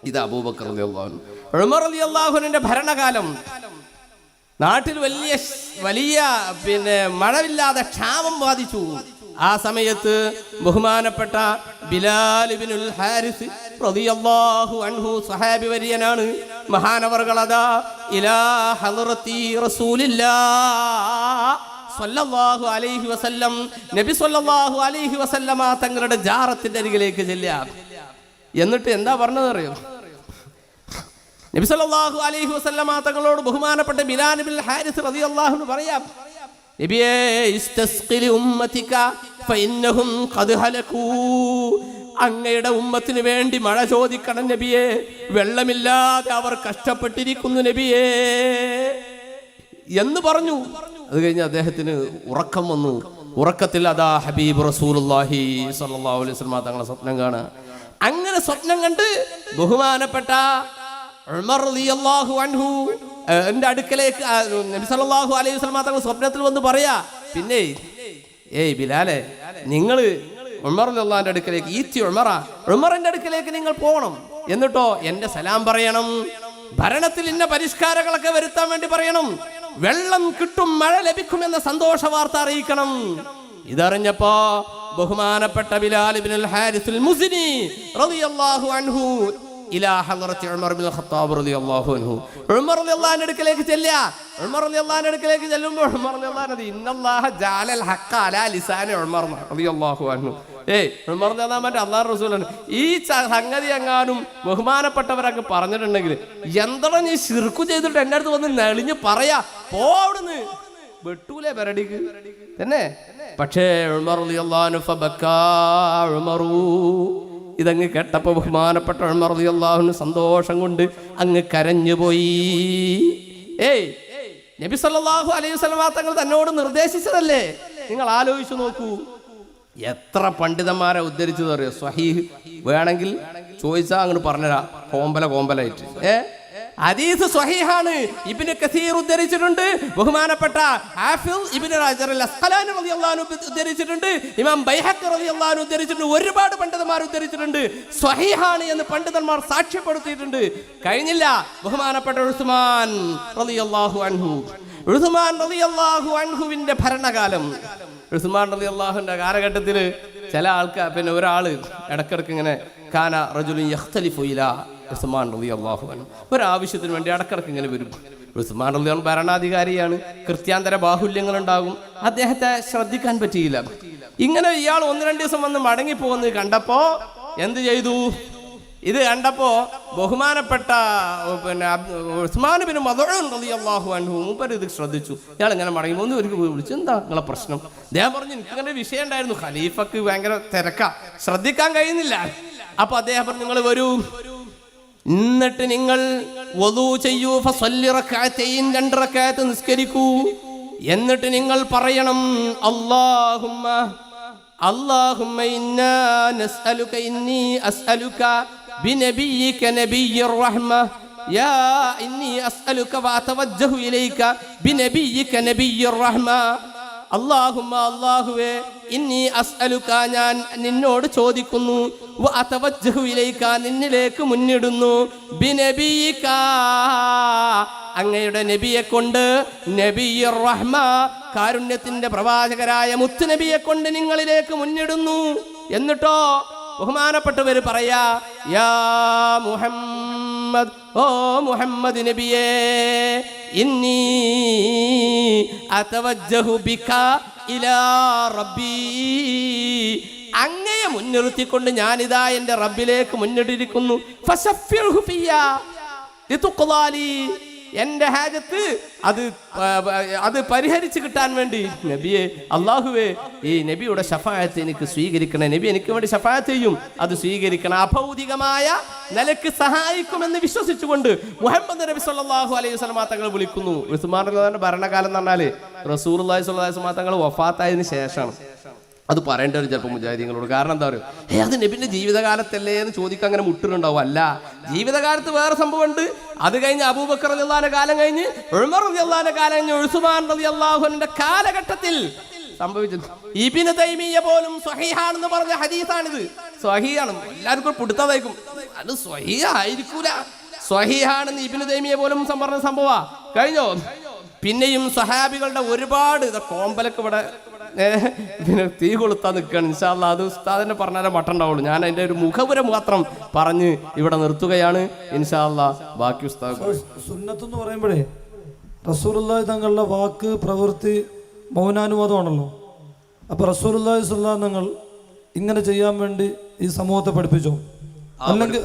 ഇത് അബൂബക്കർ റളിയല്ലാഹു അൻഹു. ഉമർ റളിയല്ലാഹു അൻഹുവിന്റെ ഭരണകാലം, നാട്ടിൽ വലിയ മഴവില്ലാതെ ക്ഷാമം ബാധിച്ചു. ആ സമയത്ത് ബഹുമാനപ്പെട്ട ബിലാൽ ഇബ്നുൽ ഹാരിസ് റളിയല്ലാഹു അൻഹു സ്വഹാബി വര്യനാണ്. മഹാനവർകളതാ ഇലാ ഹളറത്തി റസൂലില്ലാഹ് സ്വല്ലല്ലാഹു അലൈഹി വസല്ലം, നബി സ്വല്ലല്ലാഹു അലൈഹി വസല്ലമ തങ്ങളുടെ ജാറത്തിന്റെ അരികിലേക്ക് ചെല്ലുക. എന്നിട്ട് എന്താ പറഞ്ഞത് അറിയോ? നബി സല്ലല്ലാഹു അലൈഹി വസല്ലമ തങ്ങളോട് ബഹുമാനപ്പെട്ട ബിലാൽ ഇബ്നുൽ ഹാരിസ് റളിയല്ലാഹു അൻഹു പറയാം, നബിയേ ഇസ്തസ്ഖി ഉമ്മതിക ഫഇന്നഹും ഖദ് ഹലകൂ, അങ്ങയുടെ ഉമ്മത്തിന് വേണ്ടി മഴ ചോദിക്കണം നബിയേ, വെള്ളമില്ലാതെ അവർ കഷ്ടപ്പെട്ടിരിക്കുന്നു നബിയേ എന്ന് പറഞ്ഞു. അത് കഴിഞ്ഞ് അദ്ദേഹത്തിന് ഉറക്കം വന്നു. ഉറക്കത്തിൽ അതാ ഹബീബ് റസൂലുള്ളാഹി സ്വല്ലല്ലാഹു അലൈഹി വസല്ലം തങ്ങളെ സ്വപ്നം കാണുക. അങ്ങനെ സ്വപ്നം കണ്ട് ബഹുമാനപ്പെട്ട ഉമർ റളിയല്ലാഹു അൻഹു എൻ്റെ അടുക്കലേക്ക് നബി സല്ലല്ലാഹു അലൈഹി വസല്ലം തങ്ങൾ സ്വപ്നത്തിൽ വന്ന് പറയാ, പിന്നെ ബിലാലെ, നിങ്ങൾ ഉമർ റളിയല്ലാഹുവിന്റെ അടുക്കലേക്ക് ഉമറിന്റെ അടുക്കലേക്ക് നിങ്ങൾ പോകണം. എന്നിട്ടോ എൻ്റെ സലാം പറയണം, ഭരണത്തിൽ ഇന്ന പരിഷ്കാരങ്ങളൊക്കെ വരുത്താൻ വേണ്ടി പറയണം, വെള്ളം കിട്ടും, മഴ ലഭിക്കുമെന്ന സന്തോഷ വാർത്ത അറിയിക്കണം. ഇതറിഞ്ഞപ്പോ ബഹുമാനപ്പെട്ട ബിലാൽ ഇബ്നുൽ ഹാരിസുൽ മുസ്നി റളിയല്ലാഹു അൻഹു ഇലാ ഹളറത്തി ഉമർ ഇബ്നുൽ ഖത്താബ് റളിയല്ലാഹു അൻഹു, ഉമർ റളിയല്ലാഹുവിന്റെ അടുക്കലേക്ക് ചെല്ലുക. ഉമർ റളിയല്ലാഹുവിന്റെ അടുക്കലേക്ക് ചെല്ലുമ്പോൾ ഉമർ റളിയല്ലാഹു ഇന്നല്ലാഹ ജഅലൽ ഹഖ അലാ ലിസാനി ഉമർ റളിയല്ലാഹു അൻഹു, ഉമർ റളിയല്ലാഹു അൻഹു അല്ലാഹുവിന്റെ റസൂലാണ്. ഈ സംഗതി എങ്ങാനും ബഹുമാനപ്പെട്ടവരൊക്കെ പറഞ്ഞിട്ടുണ്ടെങ്കിൽ, എന്താണ് നീ ശിർക്ക് ചെയ്തിട്ട് എൻ്റെ അടുത്ത് വന്ന് നെളിഞ്ഞ് പറയാ, പോവിടുന്ന് വെട്ടൂലേ പെരടിക്ക് തന്നെ. പക്ഷേ ഉമർ റളിയല്ലാഹു അൻഹു ഫബക്കാ ഉമറു, ഇതങ്ങ് കേട്ടപ്പോൾ ബഹുമാനപ്പെട്ട ഉമർ റളിയല്ലാഹു അൻഹു സന്തോഷം കൊണ്ട് അങ്ങ് കരഞ്ഞുപോയി. നബി സല്ലല്ലാഹു അലൈഹി വസല്ലം തങ്ങൾ തന്നോട് നിർദ്ദേശിച്ചതല്ലേ? നിങ്ങൾ ആലോചിച്ചു നോക്കൂ, എത്ര പണ്ഡിതന്മാരെ ഉദ്ധരിച്ചത് അറിയോ? സ്വഹീഹ് വേണമെങ്കിൽ ചോദിച്ചാൽ അങ്ങോട്ട് പറഞ്ഞുതരാം, കോമ്പലായിട്ട്. ഹദീസ് സ്വഹീഹാണ്. ഇബ്നു കസീർ ഉദ്ധരിച്ചിട്ടുണ്ട്, ബഹുമാനപ്പെട്ട ഹാഫിൾ ഇബ്നു ഹജർ അൽ അസ്ഖലാനി റളിയല്ലാഹു അൻഹു ഉദ്ധരിച്ചിട്ടുണ്ട്, ഇമാം ബൈഹഖി റളിയല്ലാഹു അൻഹു ഉദ്ധരിച്ചിട്ടുണ്ട്, ഒരുപാട് പണ്ഡിതന്മാർ ഉദ്ധരിച്ചിട്ടുണ്ട്. സ്വഹീഹാണ് എന്ന് പണ്ഡിതന്മാർ സാക്ഷ്യപ്പെടുത്തിയിട്ടുണ്ട്. കഴിഞ്ഞില്ല, ബഹുമാനപ്പെട്ട ഉസ്മാൻ റളിയല്ലാഹു അൻഹു, ഉസ്മാൻ റളിയല്ലാഹു അൻഹുവിന്റെ ഭരണകാലം, ഉസ്മാൻ റളിയല്ലാഹുവിന്റെ കാലഘട്ടത്തിൽ ചില ആൾക്കാർ ഒരാള് ഇടക്കിടക്ക് ഇങ്ങനെ കാന റജുലുൻ യഖ്തലിഫു ഇലാ ഉസ്മാൻ റളിയല്ലാഹു അൻഹു, ഒരാവശ്യത്തിന് വേണ്ടി ഇടക്കിടക്ക് ഇങ്ങനെ വരും. ഉസ്മാൻ റളിയല്ലാഹു ഭരണാധികാരിയാണ്, കൃത്യാന്തര ബാഹുല്യങ്ങളുണ്ടാകും, അദ്ദേഹത്തെ ശ്രദ്ധിക്കാൻ പറ്റിയില്ല. ഇങ്ങനെ ഇയാൾ 1-2 ദിവസം വന്ന് മടങ്ങിപ്പോകുന്നത് കണ്ടപ്പോ എന്ത് ചെയ്തു? ഇത് കണ്ടപ്പോ ബഹുമാനപ്പെട്ട ഉസ്മാൻ ബിൻ മദ്ഊൻ റളിയല്ലാഹു അൻഹു മൂപ്പര് ഇത് ശ്രദ്ധിച്ചു. ഇയാൾ ഇങ്ങനെ മടങ്ങി ഒന്ന് വിളിച്ചു, എന്താ നിങ്ങളെ പ്രശ്നം? അദ്ദേഹം പറഞ്ഞു, എനിക്കങ്ങനെ വിഷയം ഉണ്ടായിരുന്നു, ഖലീഫക്ക് ഭയങ്കര തിരക്കാ, ശ്രദ്ധിക്കാൻ കഴിയുന്നില്ല. അപ്പൊ അദ്ദേഹം പറഞ്ഞു, നിങ്ങൾ വരൂ, എന്നിട്ട് നിങ്ങൾ വദൂ ചെയ്യൂ, ഫസല്ലി റക്അതൈൻ, 2 റക്അത്ത് നിസ്കരിക്കൂ. എന്നിട്ട് നിങ്ങൾ പറയണം, അല്ലാഹുമ്മ അല്ലാഹുമ്മ ഇന്നാ നസ്അലുക ഇന്നി അസ്അലുക ബിനബിയിക നബിയ്യിർ റഹ്മ യാ ഇന്നി അസ്അലുക വഅതവജ്ജഹു ഇലൈക ബിനബിയിക നബിയ്യിർ റഹ്മ. അല്ലാഹുമ്മ അല്ലാഹുവേ ഇന്നി അസ്അലുക ഞാൻ നിന്നോട് ചോദിക്കുന്നു, വഅതവജ്ജഹു ഇലൈക നിന്നിലേക്ക് മുന്നിടുന്നു, ബിനബിയിക അങ്ങയുടെ നബിയെ കൊണ്ട്, നബിയ്യിർ റഹ്മ കാരുണ്യത്തിന്റെ പ്രവാചകരായ മുത്ത് നബിയെ കൊണ്ട് നിങ്ങളിലേക്ക് മുന്നിടുന്നു. എന്നിട്ടോ ബഹുമാനപ്പെട്ടവര് പറയാ, യാ മുഹമ്മദ്, ഓ മുഹമ്മദ് നബിയേ, ഇന്നി അതവജ്ജഹു ബിക ഇലാ റബ്ബി, അങ്ങയെ മുൻനിർത്തിക്കൊണ്ട് ഞാനിതാ എൻ്റെ റബ്ബിലേക്ക് മുന്നിട്ടിരിക്കുന്നു. ഫശഫ്ഫിഹു ഫിയ്യാ ലിതുഖ്ലാലി, എൻ്റെ ഹാജത്ത് അത് പരിഹരിച്ച് കിട്ടാൻ വേണ്ടി നബിയെ, അള്ളാഹുവേ ഈ നബിയുടെ ശഫാഅത്ത് എനിക്ക് സ്വീകരിക്കണേ, നബി എനിക്ക് വേണ്ടി ശഫാഅത്ത് ചെയ്യും, അത് സ്വീകരിക്കണം. അഭൗതികമായ നിലക്ക് സഹായിക്കുമെന്ന് വിശ്വസിച്ചുകൊണ്ട് മുഹമ്മദ് നബി സല്ലല്ലാഹു അലൈഹി വസല്ലം തങ്ങൾ വിളിക്കുന്നു. ഉസ്മാൻ റളിയല്ലാഹുവിന്റെ ഭരണകാലം എന്ന് പറഞ്ഞാൽ റസൂലുള്ളാഹി സ്വല്ലല്ലാഹു അലൈഹി വസല്ലം തങ്ങൾ വഫാത്തായതിനു ശേഷമാണ്. അത് പറയേണ്ട ഒരു ചിലപ്പോൾ മുജാഹിദീങ്ങളോട്. കാരണം എന്താ പറയുക, അത് നബിന്റെ ജീവിതകാലത്തല്ലേ എന്ന് ചോദിക്കാൻ അങ്ങനെ മുട്ടുന്നുണ്ടാവും. അല്ല, ജീവിതകാലത്ത് വേറെ സംഭവമുണ്ട്. അത് കഴിഞ്ഞ് അബൂബക്കർ റളിയല്ലാഹുവിന്റെ കാലം കഴിഞ്ഞ്, ഉമർ റളിയല്ലാഹുവിന്റെ കാലം കഴിഞ്ഞ്, ഉസ്മാൻ റളിയല്ലാഹുവിന്റെ കാലഘട്ടത്തിൽ സംഭവിച്ചത്. ഇബ്നു തൈമിയ്യ പോലും സ്വഹീഹാണെന്ന് പറഞ്ഞ ഹദീസാണിത്. സ്വഹീഹാണ്, എല്ലാവർക്കും പിടുത്തതായിരിക്കും, അത് സ്വഹീഹായിരിക്കൂല. സ്വഹീഹാണെന്ന് ഇബ്നു തൈമിയ്യ പോലും പറഞ്ഞ സംഭവ കഴിഞ്ഞോ. പിന്നെയും സഹാബികളുടെ ഒരുപാട് കോമ്പലൊക്കെ ഇവിടെ പിന്നെ തീ കൊളുത്താൻ നിൽക്കുകയാണ്. ഇൻഷാ അല്ലാഹ് അത് ഉസ്താദിനെ പറഞ്ഞാലേ മട്ടുണ്ടാവുള്ളൂ. ഞാൻ അതിൻ്റെ ഒരു മുഖപുര മാത്രം പറഞ്ഞ് ഇവിടെ നിർത്തുകയാണ്. ഇൻഷാ അല്ലാഹ് ബാക്കി ഉസ്താദ്. സുന്നത്ത് എന്ന് പറയുമ്പോഴേ റസൂലുള്ളാഹി തങ്ങളുടെ വാക്ക് പ്രവൃത്തി മൗനാനുവാദമാണല്ലോ. അപ്പൊ റസൂലുള്ളാഹി സ്വല്ലല്ലാഹു അലൈഹി തങ്ങൾ ഇങ്ങനെ ചെയ്യാൻ വേണ്ടി ഈ സമൂഹത്തെ പഠിപ്പിച്ചോ?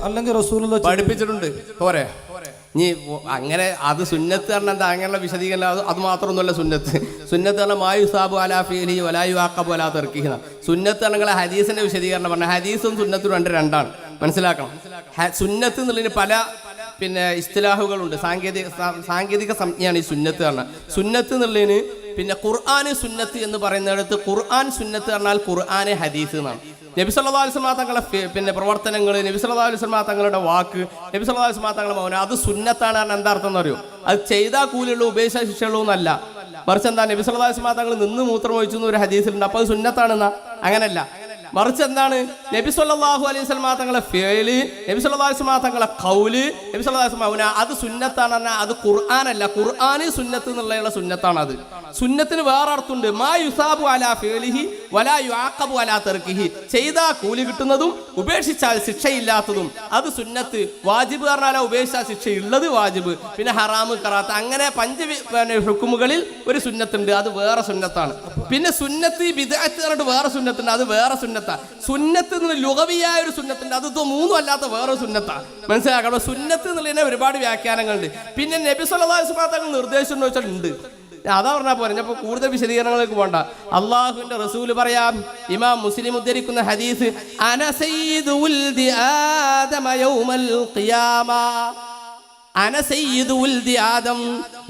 അല്ലെങ്കിൽ റസൂലുള്ളാഹി പഠിപ്പിച്ചിട്ടുണ്ട് പോരെ? നീ അങ്ങനെ അത് സുന്നത്ത് പറഞ്ഞാൽ എന്താ അങ്ങനെയുള്ള വിശദീകരണം? അത് മാത്രമൊന്നുമല്ല സുന്നത്ത്. സുന്നത്ത് പറഞ്ഞാൽ മായു സാബു അലാ ഫീലി വലായു ആക്കബു അലാ തർക്കിഹി. സുന്നത്ത് പറഞ്ഞാൽ ഹദീസിന്റെ വിശദീകരണം പറഞ്ഞാൽ ഹദീസും സുന്നത്തും രണ്ടാണ്, മനസ്സിലാക്കണം. സുന്നത്ത് എന്നുള്ളതിന് പല പിന്നെ ഇസ്തിലാഹുകളുണ്ട്, സാങ്കേതിക സംജ്ഞയാണ് ഈ സുന്നത്ത് പറഞ്ഞാൽ. സുന്നത്ത് എന്നുള്ളതിന് പിന്നെ ഖുർആൻ സുന്നത്ത് എന്ന് പറയുന്നിടത്ത് ഖുർആൻ സുന്നത്ത് പറഞ്ഞാൽ ഖുർആൻ ഹദീസ് എന്നാണ്. നബി സല്ലല്ലാഹു അലൈഹി വസല്ലം തങ്ങളുടെ പിന്നെ പ്രവർത്തനങ്ങൾ, നബി സല്ലല്ലാഹു അലൈഹി വസല്ലം തങ്ങളുടെ വാക്ക്, നബി സല്ലല്ലാഹു അലൈഹി വസല്ലം തങ്ങളുടെ മൗനം, അത് സുന്നത്താണ്. പറഞ്ഞാൽ എന്താ അർത്ഥം എന്ന് അറിയോ? അത് ചെയ്താൽ കൂലിയുള്ളൂ, ഉപേക്ഷ ശിക്ഷയുള്ളൂ എന്നല്ല. മറിച്ച് എന്താ, നബി സല്ലല്ലാഹു അലൈഹി വസല്ലം തങ്ങൾ നിന്ന് മൂത്രം ഒഴിച്ചു എന്നൊരു ഹദീസിലുണ്ട്, അപ്പോൾ അത് സുന്നത്താണെന്നാ? അങ്ങനല്ല. മറിച്ച് എന്താണ്, നബി സല്ലല്ലാഹു അലൈഹി വസല്ലം തങ്ങളെ ഫിഅല്, നബി സല്ലല്ലാഹു അലൈഹി വസല്ലം തങ്ങളെ ഖൗല്, നബി സല്ലല്ലാഹു അലൈഹി വസല്ലം മൗന, അത് സുന്നത്താണ്. പറഞ്ഞാൽ അത് ഖുർആനല്ല. ഖുർആന് സുന്നത്ത് എന്നുള്ള സുന്നത്താണ്. അത് സുന്നത്തിന് വേറെ അർത്ഥമുണ്ട്. മാ യുസാബു അലാ ഫിഅലിഹി വലാ യുആഖബു അലാ തർക്കിഹി, ചെയ്താൽ കൂലി കിട്ടുന്നതും ഉപേക്ഷിച്ചാൽ ശിക്ഷയില്ലാത്തതും അത് സുന്നത്ത്. വാജിബ് പറഞ്ഞാൽ ഉപേക്ഷിച്ചാൽ ശിക്ഷയുള്ളത് വാജിബ്. പിന്നെ ഹറാമ്, കറാത്ത്, അങ്ങനെ ഹുക്കുമുകളിൽ ഒരു സുന്നത്തുണ്ട്, അത് വേറെ സുന്നത്താണ്. പിന്നെ സുന്നത്ത് ബിദ്അത്ത് പറഞ്ഞിട്ട് വേറെ സുന്നത്തുണ്ട്, അത് വേറെ സുന്നത്ത്. സുന്നത്ത് എന്ന് ലുഗവിയായ ഒരു സുന്നത്തുണ്ട്, അത് മൂന്നും അല്ലാത്ത വേറെ സുന്നത്താ, മനസ്സിലാക്കണം. സുന്നത്ത് എന്നുള്ളതിനെ ഒരുപാട് വ്യാഖ്യാനങ്ങളുണ്ട്. പിന്നെ നബി സല്ലല്ലാഹു അലൈഹി വസല്ലം തങ്ങൾ നിർദ്ദേശം എന്ന് വെച്ചാൽ ഉണ്ട്, അതാ പറഞ്ഞാൽ പോലെ. അപ്പോൾ കൂടുതൽ വിശദീകരണങ്ങളിലേക്ക് പോകണ്ട. അള്ളാഹുവിന്റെ റസൂല് പറയാം, ഇമാം മുസ്ലിം ഉദ്ധരിക്കുന്ന ഹദീസ്, അന സയ്യിദു ഉൽദി ആദമ യൗമൽ ഖിയാമ, അന സയ്യിദു ഉൽദി ആദം,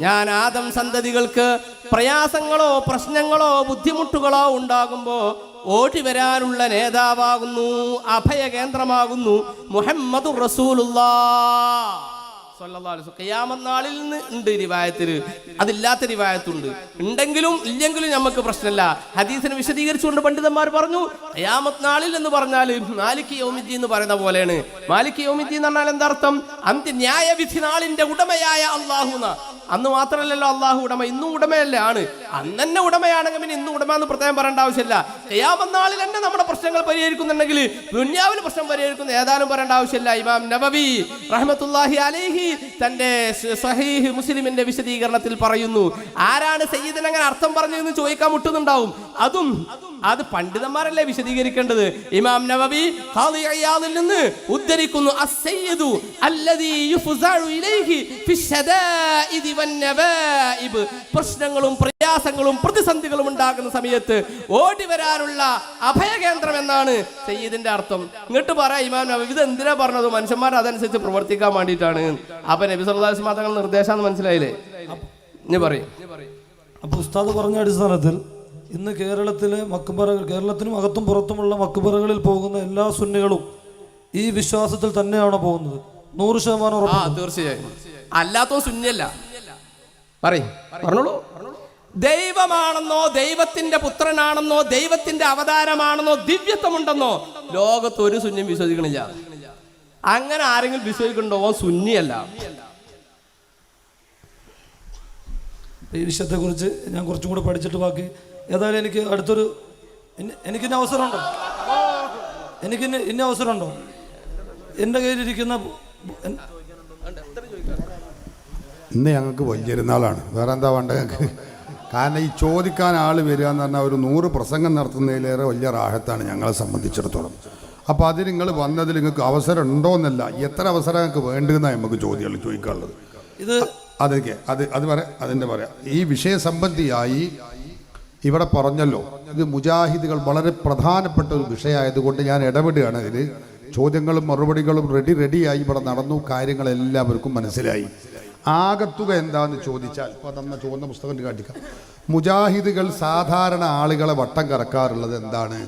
ഞാൻ ആദം സന്തതികൾക്ക് പ്രയാസങ്ങളോ പ്രശ്നങ്ങളോ ബുദ്ധിമുട്ടുകളോ ഉണ്ടാകുമ്പോ ഓടി വരാനുള്ള നേതാവാകുന്നു, അഭയകേന്ദ്രമാകുന്നു മുഹമ്മദുർ റസൂലുള്ളാഹ് സ്വല്ലല്ലാഹു അലൈഹി വസല്ലം. ഖിയാമത്ത് നാളിൽ നിന്ന് ഉണ്ട് റിവായത്തിൽ, അതില്ലാത്ത റിവായത്തുണ്ട്. ഉണ്ടെങ്കിലും ഇല്ലെങ്കിലും നമുക്ക് പ്രശ്നമില്ല. ഹദീസിനെ വിശദീകരിച്ചുകൊണ്ട് പണ്ഡിതന്മാർ പറഞ്ഞു, ഖിയാമത്ത് നാളിൽ എന്ന് പറഞ്ഞാൽ മാലിക് യൗമിദ്ദീൻ എന്ന് പറയുന്ന പോലെയാണ്. മാലിക് യൗമിദ്ദീൻ എന്ന് പറഞ്ഞാൽ എന്താർത്ഥം? ന്യായവിധി നാളിന്റെ ഉടമയായ അള്ളാഹു. അന്ന് മാത്രമല്ലല്ലോ അള്ളാഹു ഉടമ, ഇന്നും ഉടമയല്ലേ ആണ്. അന്ന് തന്നെ ഉടമയാണെങ്കിൽ പിന്നെ ഇന്നും ഉടമ എന്ന് പ്രത്യേകം പറയേണ്ട ആവശ്യമില്ല. ഖിയാമത്ത് നാളിൽ തന്നെ നമ്മുടെ പ്രശ്നങ്ങൾ പരിഹരിക്കുന്നുണ്ടെങ്കിൽ ദുനിയാവിൽ പ്രശ്നം പരിഹരിക്കുന്ന ഏതാനും പറയേണ്ട ആവശ്യമില്ല. ഇമാം നബവി റഹ്മത്തുള്ളാഹി അലൈഹി തന്റെ സ്വഹീഹ് മുസ്ലിമിന്റെ വിശദീകരണത്തിൽ പറയുന്നു, ആരാണ് സയ്യിദിന് അങ്ങനെ അർത്ഥം പറഞ്ഞതെന്ന് ചോദിക്കാൻ മുട്ടുന്നുണ്ടാവും. അത് പണ്ഡിതന്മാരല്ലേ വിശദീകരിക്കേണ്ടത്. ഇമാം നവവി ഖാദി ഇയാദിൽ നിന്ന് ഉദ്ധരിക്കുന്നു, അസ്സയ്യിദു അല്ലദീ യുഫ്സഉ ഇലൈഹി ഫിശ്ശദാഇദി വന്നവാഇബ്, പ്രശ്നങ്ങളും പ്രയാസങ്ങളും പ്രതിസന്ധികളും ഉണ്ടാകുന്ന സമയത്ത് ഓടി വരാനുള്ള അഭയകേന്ദ്രം എന്നാണ് സയ്യിദിന്റെ അർത്ഥം. ഇങ്ങോട്ട് പറയാം ഇമാം നവവി ഇത് എന്തിനാ പറഞ്ഞത്? മനുഷ്യന്മാർ അതനുസരിച്ച് പ്രവർത്തിക്കാൻ വേണ്ടിയിട്ടാണ്. അപ്പൊ നബി സല്ലല്ലാഹു അലൈഹി വസല്ലം തങ്ങളുടെ നിർദ്ദേശാന്ന് മനസ്സിലായില്ലേ? ഇനി പറയും. അപ്പൊ ഉസ്താദ് പറഞ്ഞ അടിസ്ഥാനത്തിൽ ഇന്ന് കേരളത്തിലെ മക്ബറകൾ, കേരളത്തിനും അകത്തും പുറത്തുമുള്ള മക്ബറകളിൽ പോകുന്ന എല്ലാ സുന്നികളും ഈ വിശ്വാസത്തിൽ തന്നെയാണോ പോകുന്നത്? 100% ഉറപ്പാണ്. തീർച്ചയായും. അല്ലാത്തോ സുന്നിയല്ല. പറഞ്ഞോളൂ. ദൈവമാണെന്നോ ദൈവത്തിന്റെ പുത്രനാണെന്നോ ദൈവത്തിന്റെ അവതാരമാണെന്നോ ദിവ്യത്വമുണ്ടെന്നോ ലോകത്ത് ഒരു സുന്നിയും വിശ്വസിക്കണില്ല. അങ്ങനെ ആരെങ്കിലും വിശ്വസിക്കണ്ടോ സുന്നിയല്ല. ഈ വിഷയത്തെക്കുറിച്ച് ഞാൻ കുറച്ചും കൂടെ പഠിച്ചിട്ട് ബാക്കി ഏതായാലും എനിക്ക് അടുത്തൊരു എനിക്കിന്ന അവസരമുണ്ടോ? ഇന്ന അവസരമുണ്ടോ? എൻ്റെ കയ്യിലിരിക്കുന്ന ഇന്ന് ഞങ്ങൾക്ക് വലിയൊരുന്നാളാണ്. വേറെ എന്താ വേണ്ടത് ഞങ്ങൾക്ക്? കാരണം ഈ ചോദിക്കാൻ ആൾ വരിക എന്ന് പറഞ്ഞാൽ ഒരു 100 പ്രസംഗം നടത്തുന്നതിലേറെ വലിയ റാഹത്താണ് ഞങ്ങളെ സംബന്ധിച്ചിടത്തോളം. അപ്പോൾ അതിന് നിങ്ങൾ വന്നതിൽ നിങ്ങൾക്ക് അവസരം ഉണ്ടോയെന്നല്ല, എത്ര അവസരം ഞങ്ങൾക്ക് വേണ്ടതെന്നാണ് നമുക്ക് ചോദ്യങ്ങൾ ചോദിക്കാനുള്ളത്. അത് പറയാം, അതിൻ്റെ പറയാം. ഈ വിഷയസംബന്ധിയായി ഇവിടെ പറഞ്ഞല്ലോ, ഇത് മുജാഹിദുകൾ വളരെ പ്രധാനപ്പെട്ട ഒരു വിഷയമായതുകൊണ്ട് ഞാൻ ഇടപെടുകയാണ്. ഇതിൽ ചോദ്യങ്ങളും മറുപടികളും റെഡിയായി ഇവിടെ നടന്നു. കാര്യങ്ങളെല്ലാവർക്കും മനസ്സിലായി. ആകത്തുക എന്താണെന്ന് ചോദിച്ചാൽ ഇപ്പോൾ തന്ന ചുവന്ന പുസ്തകം കാട്ടിക്കാം. മുജാഹിദുകൾ സാധാരണ ആളുകളെ വട്ടം കറക്കാറുള്ളത് എന്താണ്?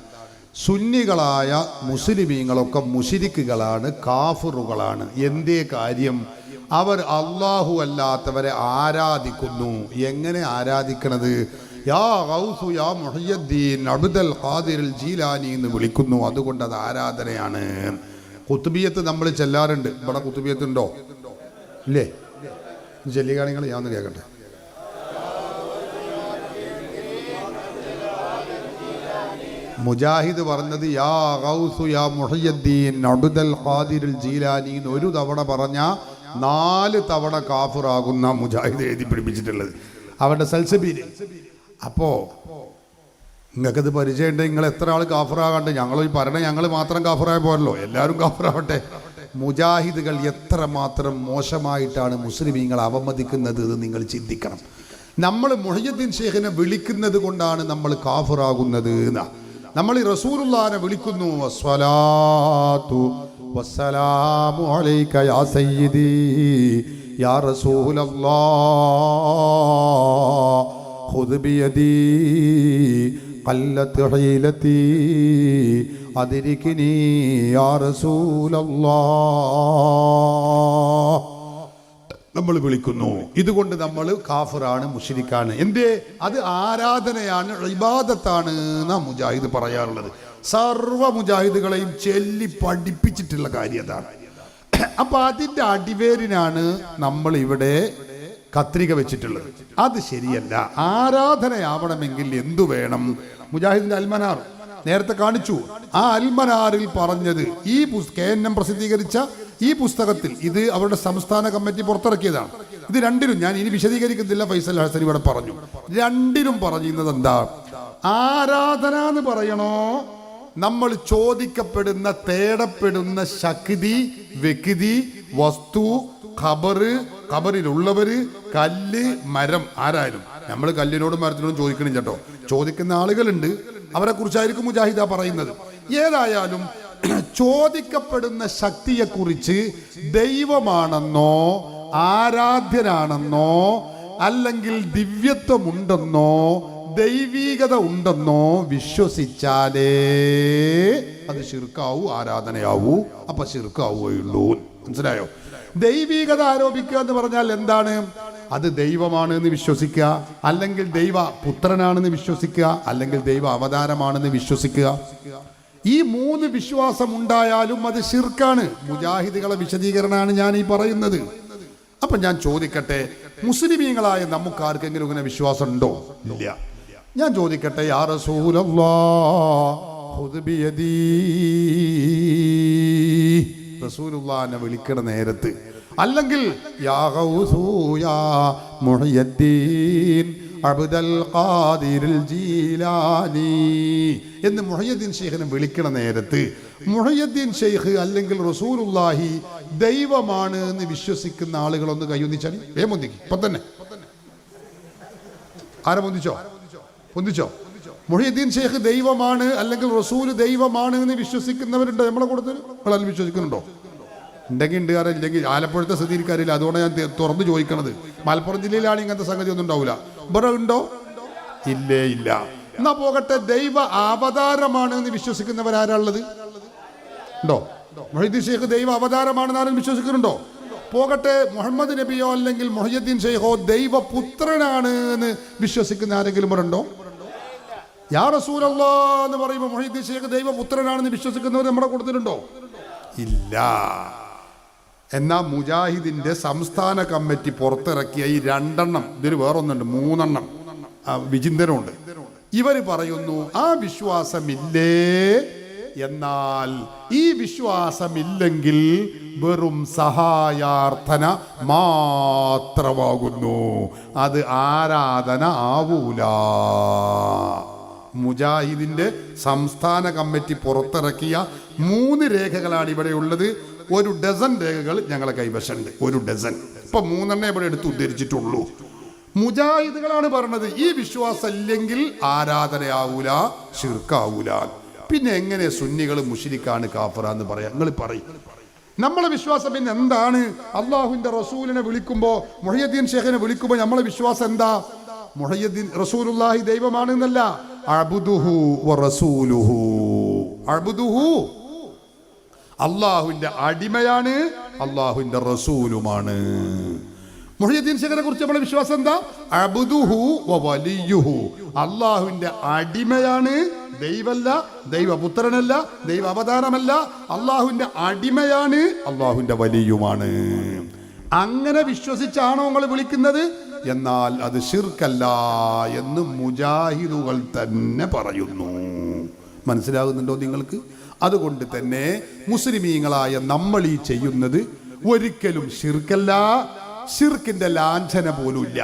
സുന്നികളായ മുസ്ലിമീങ്ങളൊക്കെ മുശ്രിക്കുകളാണ്, കാഫിറുകളാണ്. എന്തേ കാര്യം? അവർ അള്ളാഹു അല്ലാത്തവരെ ആരാധിക്കുന്നു. എങ്ങനെ ആരാധിക്കണത്? യാ ഗൗസു യാ മുഹയ്യദ്ദീൻ അബ്ദുൽ ഖാദിറുൽ ജീലാനി എന്ന് വിളിക്കുന്നു. അതുകൊണ്ട് അത് ആരാധനയാണ്. കുത്തുബിയത്ത് നമ്മൾ ചെല്ലാറുണ്ട്. ഇവിടെ കുത്തുബിയത്ത് ഉണ്ടോ? ഇല്ലേ? ചെല്ലിക്കാണികൾ ഞാൻ ഒന്ന് കേൾക്കട്ടെ. മുജാഹിദ് പറഞ്ഞത് യാ ഗൗസു യാ മുഹയ്യദ്ദീൻ അബ്ദുൽ ഖാദിറുൽ ജീലാനി എന്ന് ഒരു തവണ പറഞ്ഞ 4 തവണ കാഫിറാകുന്ന മുജാഹിദ് എഴുതി പിടിപ്പിച്ചിട്ടുള്ളത് അവരുടെ സൽസബീൽ. അപ്പോൾ നിങ്ങൾക്കത് പരിചയമുണ്ട്. നിങ്ങൾ എത്ര ആൾ കാഫിറാകണ്ട്? ഞങ്ങൾ ഈ പറഞ്ഞ ഞങ്ങൾ മാത്രം കാഫിറായ പോരല്ലോ, എല്ലാവരും കാഫിറാവട്ടെ. മുജാഹിദുകൾ എത്രമാത്രം മോശമായിട്ടാണ് മുസ്ലിമീങ്ങൾ അവമതിക്കുന്നത് എന്ന് നിങ്ങൾ ചിന്തിക്കണം. നമ്മൾ മുഹയ്യദ്ദീൻ ഷേഖിനെ വിളിക്കുന്നത് കൊണ്ടാണ് നമ്മൾ കാഫിറാകുന്നത്. നമ്മൾ ഈ റസൂലുള്ളാഹിനെ വിളിക്കുന്നു, വസ്സലാത്തു വസ്സലാമു അലൈക യാ സയ്യിദി യാ റസൂലല്ലാഹ് ഖുദ് ബിയദി ഖല്ലത്ത് ഹീലതി അദ്രിക്നി യാ റസൂലല്ലാഹ് നമ്മൾ വിളിക്കുന്നു. ഇതുകൊണ്ട് നമ്മൾ കാഫിറാണ്, മുശ്രിക്കാണ്. എന്തേ? അത് ആരാധനയാണ്, ഇബാദത്താണ് എന്നാ മുജാഹിദ് പറയാറുള്ളത്. സർവ്വ മുജാഹിദുകളെയും ചൊല്ലി പഠിപ്പിച്ചിട്ടുള്ള കാര്യം അതാണ്. അപ്പൊ അതിന്റെ അടിവേരിനാണ് നമ്മൾ ഇവിടെ കത്രിക വെച്ചിട്ടുള്ളത്. അത് ശരിയല്ല. ആരാധനയാവണമെങ്കിൽ എന്തു വേണം? മുജാഹിദിന്റെ അൽമനാർ നേരത്തെ കാണിച്ചു. ആ അൽമനാറിൽ പറഞ്ഞത് ഈ KNM പ്രസിദ്ധീകരിച്ച ഈ പുസ്തകത്തിൽ, ഇത് അവരുടെ സംസ്ഥാന കമ്മിറ്റി പുറത്തിറക്കിയതാണ്. ഇത് രണ്ടിലും ഞാൻ ഇനി വിശദീകരിക്കുന്നില്ല, ഫൈസൽ ഹസൻ ഇവിടെ പറഞ്ഞു. രണ്ടിലും പറയുന്നത് എന്താ? ആരാധന എന്ന് പറയണോ? നമ്മൾ ചോദിക്കപ്പെടുന്ന, തേടപ്പെടുന്ന ശക്തി, വ്യക്തി, വസ്തു, ഖബറ്, ഖബറിലുള്ളവര്, കല്ല്, മരം, ആരായാലും. നമ്മൾ കല്ലിനോടും മരത്തിനോടും ചോദിക്കണില്ല കേട്ടോ. ചോദിക്കുന്ന ആളുകളുണ്ട്, അവരെ കുറിച്ചായിരിക്കും മുജാഹിദ പറയുന്നത്. ഏതായാലും ചോദിക്കപ്പെടുന്ന ശക്തിയെക്കുറിച്ച് ദൈവമാണെന്നോ ആരാധ്യനാണെന്നോ അല്ലെങ്കിൽ ദിവ്യത്വമുണ്ടെന്നോ ദൈവീകത ഉണ്ടെന്നോ വിശ്വസിച്ചാലേ അത് ശിർക്കാവൂ, ആരാധനയാവൂ. അപ്പൊ ശിർക്കാവുകയുള്ളൂ. മനസ്സിലായോ? ദൈവീകത ആരോപിക്കുക എന്ന് പറഞ്ഞാൽ എന്താണ്? അത് ദൈവമാണ് എന്ന് വിശ്വസിക്കുക, അല്ലെങ്കിൽ ദൈവ പുത്രനാണെന്ന് വിശ്വസിക്കുക, അല്ലെങ്കിൽ ദൈവ അവതാരമാണെന്ന് വിശ്വസിക്കുക. ഈ 3 വിശ്വാസം ഉണ്ടായാലും അത് ശിർക്കാണ്. മുജാഹിദുകളെ വിശദീകരണമാണ് ഞാൻ ഈ പറയുന്നത്. അപ്പൊ ഞാൻ ചോദിക്കട്ടെ, മുസ്ലിമീങ്ങളായ നമുക്ക് ആർക്കെങ്കിലും ഇങ്ങനെ വിശ്വാസം ഉണ്ടോ? ഇല്ല. ഞാൻ ചോദിക്കട്ടെ, യാ റസൂലല്ലാഹ് ഖുദ് ബിയദീ, റസൂലുള്ളാഹിനെ വിളിക്കണ നേരത്ത്, അല്ലെങ്കിൽ യാ ഗൗസു യാ മുഹയ്യദ്ദീൻ അബ്ദുൽ ഖാദിറുൽ ജീലാനി എന്ന് മുഹയ്യദ്ദീൻ ഷെയ്ഖിനെ വിളിക്കണ നേരത്ത് മുഹയ്യദ്ദീൻ ഷെയ്ഖ് അല്ലെങ്കിൽ റസൂലുള്ളാഹി ദൈവമാണ് എന്ന് വിശ്വസിക്കുന്ന ആളുകളൊന്ന് കൈയൊന്നിച്ചാൽ പൊന്തിക്ക്. ഇപ്പൊ തന്നെ ആരെ പൊന്തിച്ചോ? മുഹയ്യദ്ദീൻ ഷെയ്ഖ് ദൈവമാണ് അല്ലെങ്കിൽ റസൂൽ ദൈവമാണ് എന്ന് വിശ്വസിക്കുന്നവരുണ്ട് നമ്മളെ കൂട്ടത്തിൽ? നിങ്ങളെല്ലാം വിശ്വസിക്കുന്നുണ്ടോ? ഉണ്ടെങ്കിൽ ഉണ്ട്, കാരണം ഇല്ലെങ്കിൽ ആലപ്പുഴത്തെ സ്ഥിതിക്കാരില്ല. അതുകൊണ്ട് ഞാൻ തുറന്ന് ചോദിക്കണത്. മലപ്പുറം ജില്ലയിലാണ് ഇങ്ങനത്തെ സംഗതി ഒന്നും ഉണ്ടാവില്ല. ഇവിടെ ഉണ്ടോ? ഇല്ല. എന്നാ പോകട്ടെ, ദൈവ അവതാരമാണ് എന്ന് വിശ്വസിക്കുന്നവരാരുള്ളത് ഉണ്ടോ? മൊഹീദ്ദീൻ ഷെയ്ഖ് ദൈവ അവതാരമാണെന്ന് ആരും വിശ്വസിക്കുന്നുണ്ടോ? പോകട്ടെ, മുഹമ്മദ് നബിയോ അല്ലെങ്കിൽ മൊഹീദ്ദീൻ ഷെയ്ഖോ ദൈവപുത്രനാണ് എന്ന് വിശ്വസിക്കുന്ന ആരെങ്കിലും ഇവിടെ ഉണ്ടോ? യാ റസൂലല്ലാഹ് എന്ന് പറയുമ്പോൾ മൊഹീദ്ദീൻ ഷെയ്ഖ് ദൈവപുത്രനാണെന്ന് വിശ്വസിക്കുന്നവർ നമ്മുടെ കൂട്ടത്തിലുണ്ടോ? ഇല്ല. എന്നാൽ മുജാഹിദിന്റെ സംസ്ഥാന കമ്മിറ്റി പുറത്തിറക്കിയ ഈ 2 എണ്ണം, ഇതിന് വേറൊന്നുണ്ട്, 3 എണ്ണം വിചിന്തനമുണ്ട്. ഇവർ പറയുന്നു ആ വിശ്വാസമില്ലേ, എന്നാൽ ഈ വിശ്വാസമില്ലെങ്കിൽ വെറും സഹായാർത്ഥന മാത്രമാകുന്നു, അത് ആരാധന ആവൂല. മുജാഹിദിന്റെ സംസ്ഥാന കമ്മിറ്റി പുറത്തിറക്കിയ 3 രേഖകളാണ് ഇവിടെ ഉള്ളത്. 1 ഡസൻ രേഖകൾ ഞങ്ങളെ കൈവശമുണ്ട്. 1 ഡസൻ. ഇപ്പൊ 3 എണ്ണേ ഇവിടെ എടുത്ത് ഉദ്ധരിച്ചിട്ടുള്ളൂ. മുജാഹിദുകളാണ് പറഞ്ഞത് ഈ വിശ്വാസം ഇല്ലെങ്കിൽ ആരാധനയാവൂല, ശിർക്കാവൂല. പിന്നെ എങ്ങനെ സുന്നികൾ മുശ്രിക്കാണ്, കാഫറാന്ന് പറയാം? നിങ്ങൾ പറയും. നമ്മളെ വിശ്വാസം പിന്നെ എന്താണ്? അള്ളാഹുവിന്റെ റസൂലിനെ വിളിക്കുമ്പോ, മുഹയ്യദ്ദീൻ ഷെയ്ഖിനെ വിളിക്കുമ്പോ നമ്മളെ വിശ്വാസം എന്താ? മുഹയ്യദ്ദീൻ റസൂലുള്ളാഹി ദൈവമാണ് എന്നല്ല, അബ്ദുഹു വ റസൂലുഹു. അബ്ദുഹു അള്ളാഹുവിന്റെ അടിമയാണ്, അള്ളാഹുവിന്റെ റസൂലുമാണ്. മുഹയ്യദ്ദീൻ ഷെയ്ഖിനെ കുറിച്ച് നമ്മുടെ വിശ്വാസം എന്താ? അബ്ദുഹു വ വലിയുഹു. അള്ളാഹുവിന്റെ അടിമയാണ്, ദൈവമല്ല, ദൈവപുത്രനല്ല, ദൈവ അവതാരമല്ല, അള്ളാഹുവിന്റെ അടിമയാണ്, അള്ളാഹുവിന്റെ വലിയുമാണ്. അങ്ങനെ വിശ്വസിച്ചാണോ നിങ്ങൾ വിളിക്കുന്നത്? എന്നാൽ അത് ശിർക്കല്ല എന്ന് മുജാഹിദുകൾ തന്നെ പറയുന്നു. മനസ്സിലാകുന്നുണ്ടോ നിങ്ങൾക്ക്? അതുകൊണ്ട് തന്നെ മുസ്ലിമീങ്ങളായ നമ്മൾ ഈ ചെയ്യുന്നത് ഒരിക്കലും ശിർക്കല്ല, ശിർക്കിന്റെ ലാഞ്ചന പോലും ഇല്ല.